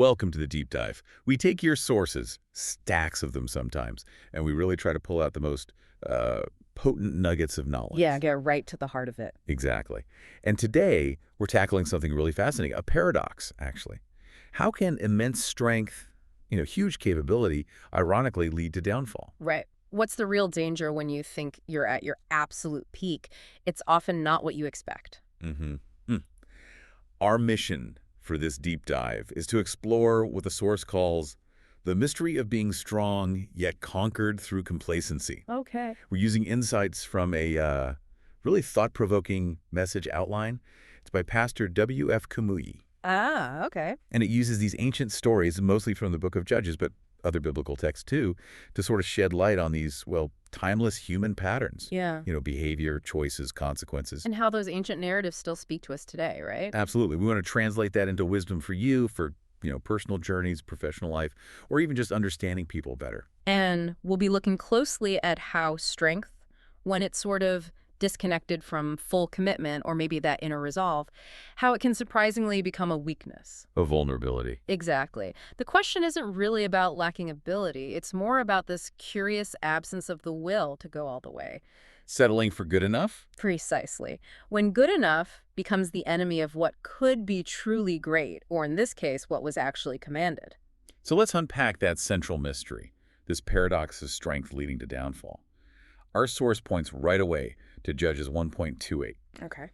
Welcome to the deep dive. We take your sources, stacks of them sometimes, and we really try to pull out the most potent nuggets of knowledge. Yeah, get right to the heart of it. Exactly. And today, we're tackling something really fascinating, a paradox, actually. How can immense strength, huge capability, ironically lead to downfall? Right. What's the real danger when you think you're at your absolute peak? It's often not what you expect. Our mission for this deep dive is to explore what the source calls the mystery of being strong, yet conquered through complacency. Okay. We're using insights from a really thought-provoking message outline. It's by Pastor W.F. Kumuyi. Ah, okay. And it uses these ancient stories, mostly from the book of Judges, but other biblical texts too, to sort of shed light on these, timeless human patterns. Yeah. Behavior, choices, consequences. And how those ancient narratives still speak to us today, right? Absolutely. We want to translate that into wisdom for you, for personal journeys, professional life, or even just understanding people better. And we'll be looking closely at how strength, when it's sort of disconnected from full commitment or maybe that inner resolve, how it can surprisingly become a weakness. A vulnerability. Exactly. The question isn't really about lacking ability. It's more about this curious absence of the will to go all the way. Settling for good enough? Precisely. When good enough becomes the enemy of what could be truly great, or in this case, what was actually commanded. So let's unpack that central mystery, this paradox of strength leading to downfall. Our source points right away to Judges 1.28. Okay.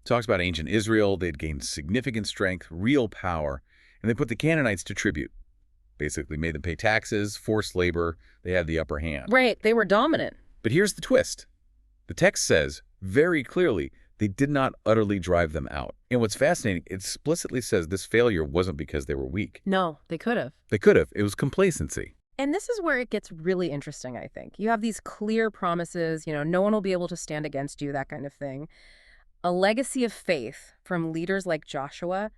Talks about ancient Israel. They'd gained significant strength, real power, and they put the Canaanites to tribute. Basically made them pay taxes, forced labor. They had the upper hand. Right. They were dominant. But here's the twist. The text says very clearly they did not utterly drive them out. And what's fascinating, it explicitly says this failure wasn't because they were weak. No, they could have. They could have. It was complacency. And this is where it gets really interesting, I think. You have these clear promises, no one will be able to stand against you, that kind of thing. A legacy of faith from leaders like Joshua.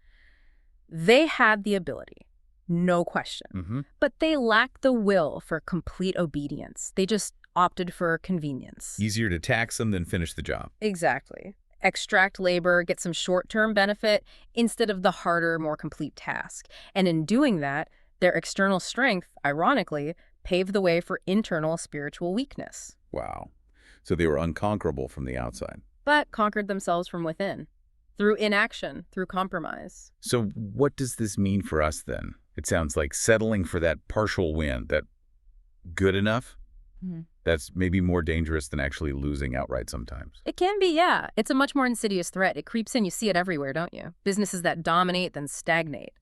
They had the ability, no question. But they lacked the will for complete obedience. They just opted for convenience. Easier to tax them than finish the job. Exactly. Extract labor, get some short-term benefit instead of the harder, more complete task. And in doing that, their external strength, ironically, paved the way for internal spiritual weakness. Wow. So they were unconquerable from the outside. But conquered themselves from within, through inaction, through compromise. So what does this mean for us then? It sounds like settling for that partial win, that good enough. That's maybe more dangerous than actually losing outright sometimes. It can be, yeah. It's a much more insidious threat. It creeps in. You see it everywhere, don't you? Businesses that dominate, then stagnate.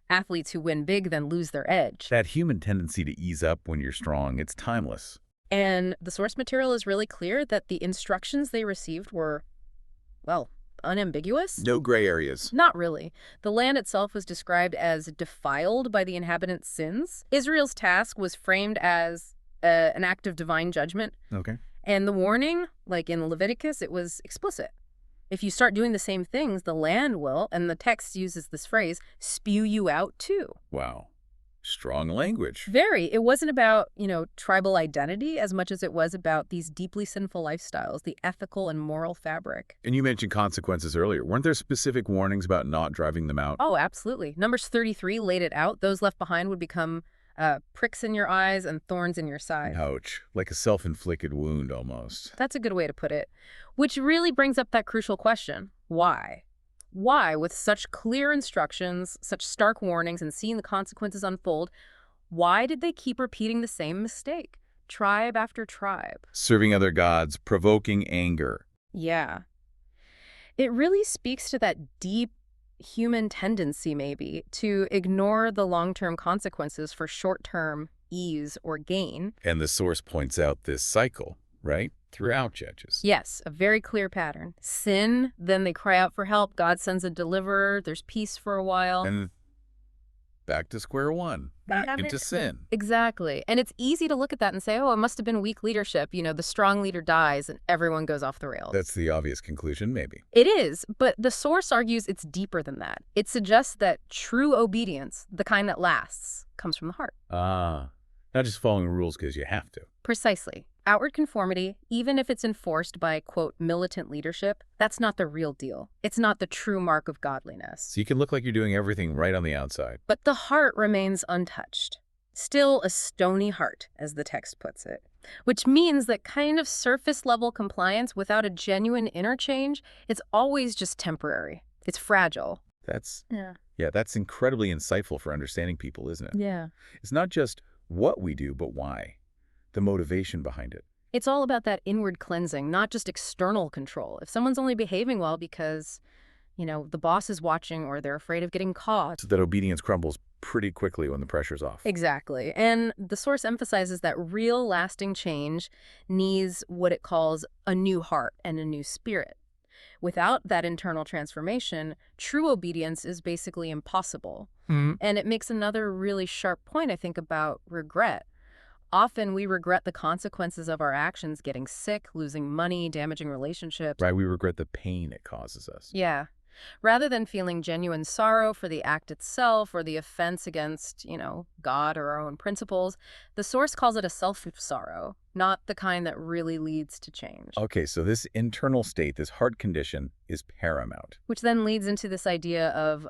Athletes who win big then lose their edge. That human tendency to ease up when you're strong, it's timeless. And the source material is really clear that the instructions they received were, unambiguous? No gray areas. Not really. The land itself was described as defiled by the inhabitants' sins. Israel's task was framed as an act of divine judgment. Okay. And the warning, like in Leviticus, it was explicit. If you start doing the same things, the land will, and the text uses this phrase, spew you out too. Wow. Strong language. Very. It wasn't about, tribal identity as much as it was about these deeply sinful lifestyles, the ethical and moral fabric. And you mentioned consequences earlier. Weren't there specific warnings about not driving them out? Oh, absolutely. Numbers 33 laid it out. Those left behind would become pricks in your eyes and thorns in your side. Ouch. Like a self-inflicted wound almost. That's a good way to put it. Which really brings up that crucial question. Why? Why, with such clear instructions, such stark warnings, and seeing the consequences unfold, why did they keep repeating the same mistake? Tribe after tribe. Serving other gods, provoking anger. Yeah. It really speaks to that deep human tendency, maybe, to ignore the long-term consequences for short-term ease or gain. And the source points out this cycle, right? Throughout Judges. Yes, a very clear pattern. Sin, then they cry out for help. God sends a deliverer. There's peace for a while. And back to square one. Back into sin. Exactly. And it's easy to look at that and say, oh, it must have been weak leadership. The strong leader dies and everyone goes off the rails. That's the obvious conclusion, maybe. It is, but the source argues it's deeper than that. It suggests that true obedience, the kind that lasts, comes from the heart. Ah, not just following rules because you have to. Precisely. Outward conformity, even if it's enforced by, quote, militant leadership, that's not the real deal. It's not the true mark of godliness. So you can look like you're doing everything right on the outside. But the heart remains untouched. Still a stony heart, as the text puts it. Which means that kind of surface-level compliance without a genuine interchange, it's always just temporary. It's fragile. Yeah, that's incredibly insightful for understanding people, isn't it? Yeah. It's not just what we do, but why. The motivation behind it. It's all about that inward cleansing, not just external control. If someone's only behaving well because, the boss is watching or they're afraid of getting caught. So that obedience crumbles pretty quickly when the pressure's off. Exactly. And the source emphasizes that real lasting change needs what it calls a new heart and a new spirit. Without that internal transformation, true obedience is basically impossible. And it makes another really sharp point, I think, about regret. Often we regret the consequences of our actions, getting sick, losing money, damaging relationships. Right, we regret the pain it causes us. Yeah. Rather than feeling genuine sorrow for the act itself or the offense against, God or our own principles, the source calls it a self-sorrow, not the kind that really leads to change. Okay, so this internal state, this heart condition, is paramount. Which then leads into this idea of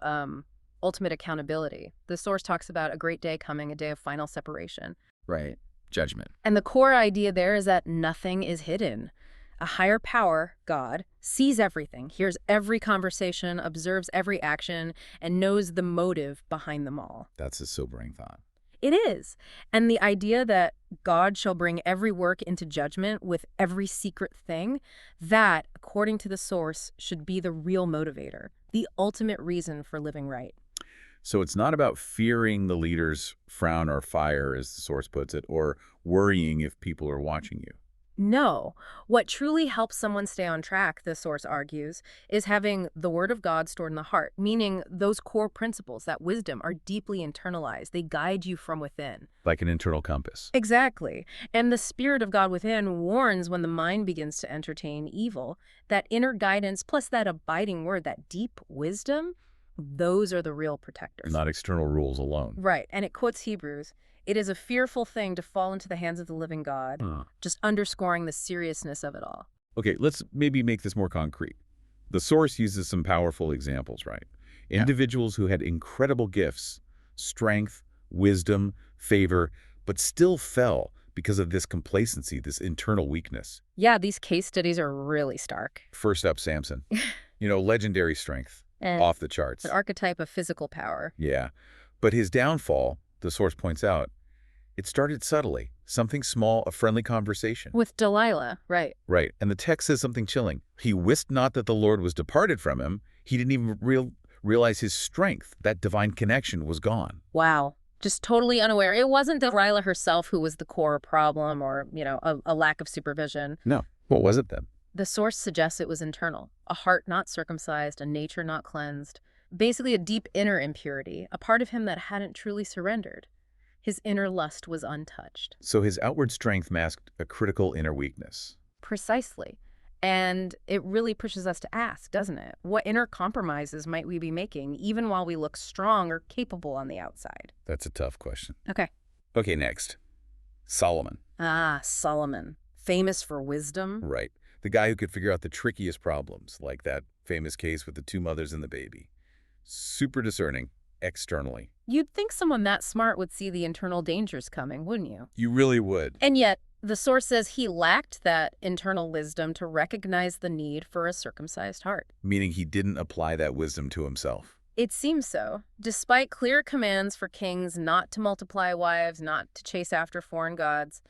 ultimate accountability. The source talks about a great day coming, a day of final separation. Right. Judgment. And the core idea there is that nothing is hidden. A higher power, God, sees everything, hears every conversation, observes every action, and knows the motive behind them all. That's a sobering thought. It is. And the idea that God shall bring every work into judgment with every secret thing, that, according to the source, should be the real motivator, the ultimate reason for living right. So it's not about fearing the leader's frown or fire, as the source puts it, or worrying if people are watching you. No. What truly helps someone stay on track, the source argues, is having the Word of God stored in the heart, meaning those core principles, that wisdom, are deeply internalized. They guide you from within. Like an internal compass. Exactly. And the Spirit of God within warns when the mind begins to entertain evil. That inner guidance plus that abiding word, that deep wisdom, those are the real protectors. Not external rules alone. Right. And it quotes Hebrews. It is a fearful thing to fall into the hands of the living God, just underscoring the seriousness of it all. Okay, let's maybe make this more concrete. The source uses some powerful examples, right? Individuals who had incredible gifts, strength, wisdom, favor, but still fell because of this complacency, this internal weakness. Yeah, these case studies are really stark. First up, Samson. Legendary strength, off the charts. An archetype of physical power. Yeah, but his downfall, the source points out, it started subtly. Something small, a friendly conversation. With Delilah, right. Right, and the text says something chilling. He wist not that the Lord was departed from him. He didn't even realize his strength, that divine connection, was gone. Wow. Just totally unaware. It wasn't Delilah herself who was the core problem or, a lack of supervision. No. What was it then? The source suggests it was internal. A heart not circumcised, a nature not cleansed. Basically a deep inner impurity, a part of him that hadn't truly surrendered. His inner lust was untouched. So his outward strength masked a critical inner weakness. Precisely. And it really pushes us to ask, doesn't it? What inner compromises might we be making, even while we look strong or capable on the outside? That's a tough question. Okay, next. Solomon. Solomon. Famous for wisdom. Right. The guy who could figure out the trickiest problems, like that famous case with the two mothers and the baby. Super discerning, externally. You'd think someone that smart would see the internal dangers coming, wouldn't you? You really would. And yet, the source says he lacked that internal wisdom to recognize the need for a circumcised heart. Meaning he didn't apply that wisdom to himself. It seems so. Despite clear commands for kings not to multiply wives, not to chase after foreign gods,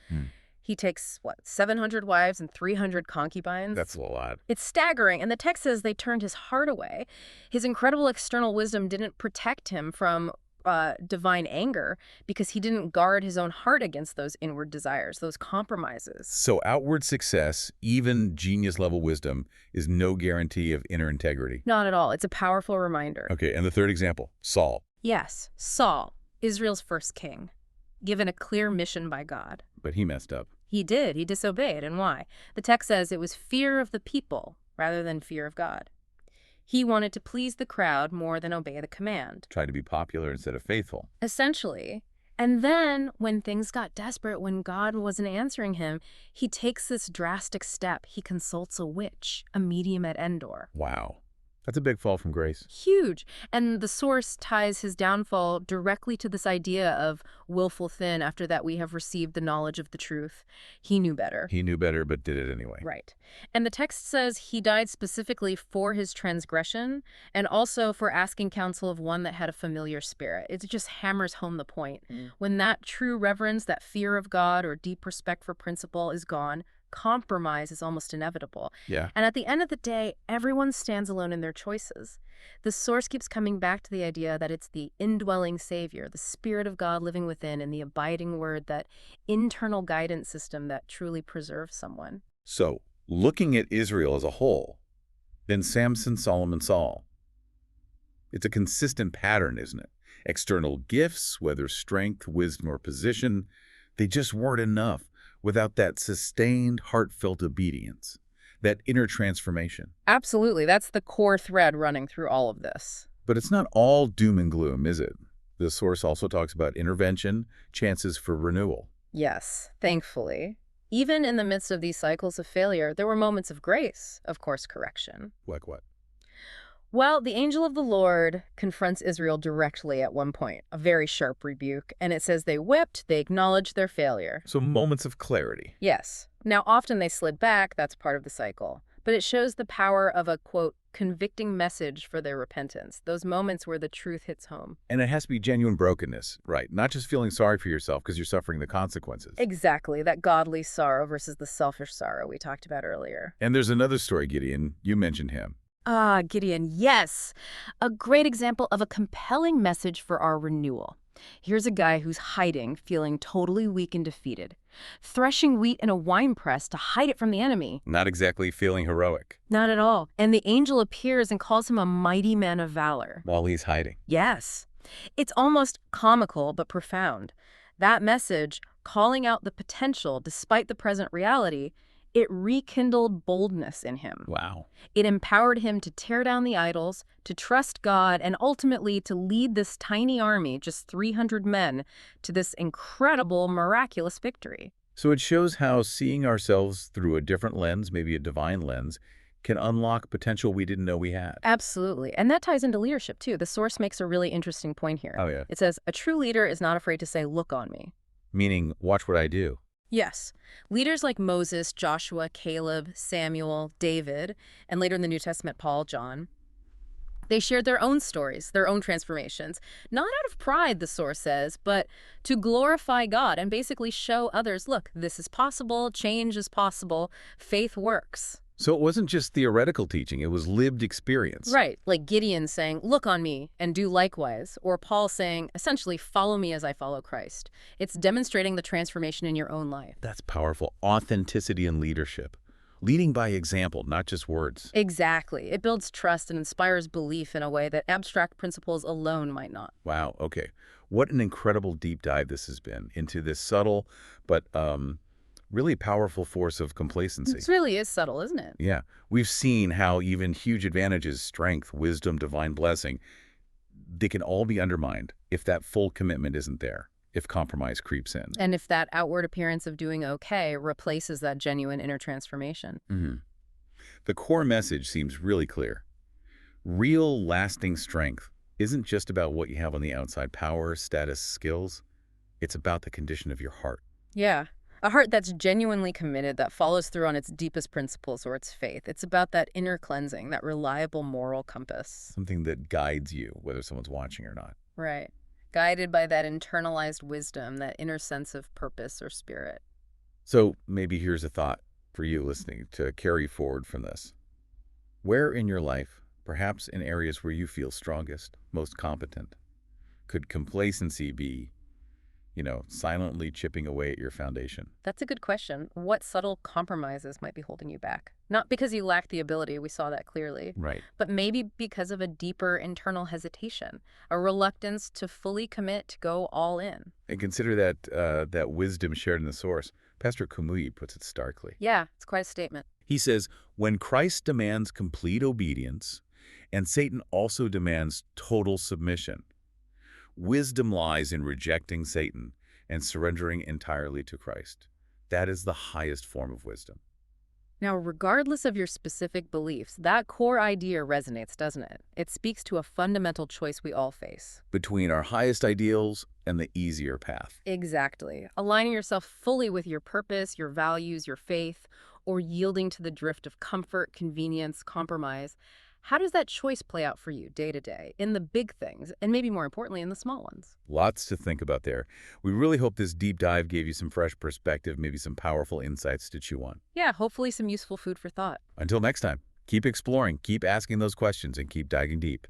he takes, 700 wives and 300 concubines? That's a lot. It's staggering, and the text says they turned his heart away. His incredible external wisdom didn't protect him from divine anger because he didn't guard his own heart against those inward desires, those compromises. So outward success, even genius-level wisdom, is no guarantee of inner integrity. Not at all. It's a powerful reminder. Okay, and the third example, Saul. Yes, Saul, Israel's first king, given a clear mission by God. But he messed up. He did. He disobeyed. And why? The text says it was fear of the people rather than fear of God. He wanted to please the crowd more than obey the command. Tried to be popular instead of faithful. Essentially. And then when things got desperate, when God wasn't answering him, he takes this drastic step. He consults a witch, a medium at Endor. Wow. That's a big fall from grace. Huge. And the source ties his downfall directly to this idea of willful sin. After that, we have received the knowledge of the truth. He knew better. He knew better, but did it anyway. Right. And the text says he died specifically for his transgression and also for asking counsel of one that had a familiar spirit. It just hammers home the point. When that true reverence, that fear of God or deep respect for principle is gone, compromise is almost inevitable. Yeah. And at the end of the day, everyone stands alone in their choices. The source keeps coming back to the idea that it's the indwelling Savior, the Spirit of God living within, and the abiding Word, that internal guidance system that truly preserves someone. So, looking at Israel as a whole, then Samson, Solomon, Saul. It's a consistent pattern, isn't it? External gifts, whether strength, wisdom, or position, they just weren't enough without that sustained, heartfelt obedience, that inner transformation. Absolutely. That's the core thread running through all of this. But it's not all doom and gloom, is it? The source also talks about intervention, chances for renewal. Yes, thankfully. Even in the midst of these cycles of failure, there were moments of grace, of course, correction. Like what? Well, the angel of the Lord confronts Israel directly at one point, a very sharp rebuke, and it says they wept, they acknowledged their failure. So moments of clarity. Yes. Now, often they slid back, that's part of the cycle. But it shows the power of a, quote, convicting message for their repentance, those moments where the truth hits home. And it has to be genuine brokenness, right? Not just feeling sorry for yourself because you're suffering the consequences. Exactly, that godly sorrow versus the selfish sorrow we talked about earlier. And there's another story, Gideon. You mentioned him. Ah, Gideon, yes. A great example of a compelling message for our renewal. Here's a guy who's hiding, feeling totally weak and defeated, threshing wheat in a winepress to hide it from the enemy. Not exactly feeling heroic. Not at all. And the angel appears and calls him a mighty man of valor. While he's hiding. Yes. It's almost comical but profound. That message, calling out the potential despite the present reality, it rekindled boldness in him. Wow. It empowered him to tear down the idols, to trust God, and ultimately to lead this tiny army, just 300 men, to this incredible, miraculous victory. So it shows how seeing ourselves through a different lens, maybe a divine lens, can unlock potential we didn't know we had. Absolutely. And that ties into leadership, too. The source makes a really interesting point here. Oh, yeah. It says, a true leader is not afraid to say, look on me. Meaning, watch what I do. Yes. Leaders like Moses, Joshua, Caleb, Samuel, David, and later in the New Testament, Paul, John, they shared their own stories, their own transformations, not out of pride, the source says, but to glorify God and basically show others, look, this is possible, change is possible, faith works. So it wasn't just theoretical teaching, it was lived experience. Right, like Gideon saying, look on me and do likewise, or Paul saying, essentially, follow me as I follow Christ. It's demonstrating the transformation in your own life. That's powerful. Authenticity in leadership. Leading by example, not just words. Exactly. It builds trust and inspires belief in a way that abstract principles alone might not. Wow, okay. What an incredible deep dive this has been into this subtle but really powerful force of complacency. It really is subtle, isn't it? Yeah. We've seen how even huge advantages, strength, wisdom, divine blessing, they can all be undermined if that full commitment isn't there, if compromise creeps in. And if that outward appearance of doing okay replaces that genuine inner transformation. The core message seems really clear. Real, lasting strength isn't just about what you have on the outside, power, status, skills. It's about the condition of your heart. Yeah. A heart that's genuinely committed, that follows through on its deepest principles or its faith. It's about that inner cleansing, that reliable moral compass. Something that guides you, whether someone's watching or not. Right. Guided by that internalized wisdom, that inner sense of purpose or spirit. So maybe here's a thought for you listening to carry forward from this. Where in your life, perhaps in areas where you feel strongest, most competent, could complacency be, silently chipping away at your foundation? That's a good question. What subtle compromises might be holding you back? Not because you lack the ability, we saw that clearly, Right. but maybe because of a deeper internal hesitation, a reluctance to fully commit, to go all in. And consider that wisdom shared in the source. Pastor 𝐂𝐨𝐽 puts it starkly. Yeah, it's quite a statement. He says, when Christ demands complete obedience, and Satan also demands total submission, Wisdom lies in rejecting Satan and surrendering entirely to Christ. That is the highest form of wisdom. Now, regardless of your specific beliefs, that core idea resonates, doesn't it? It speaks to a fundamental choice we all face. Between our highest ideals and the easier path. Exactly. Aligning yourself fully with your purpose, your values, your faith, or yielding to the drift of comfort, convenience, compromise. How does that choice play out for you day to day, in the big things, and maybe more importantly, in the small ones? Lots to think about there. We really hope this deep dive gave you some fresh perspective, maybe some powerful insights to chew on. Yeah, hopefully some useful food for thought. Until next time, keep exploring, keep asking those questions, and keep diving deep.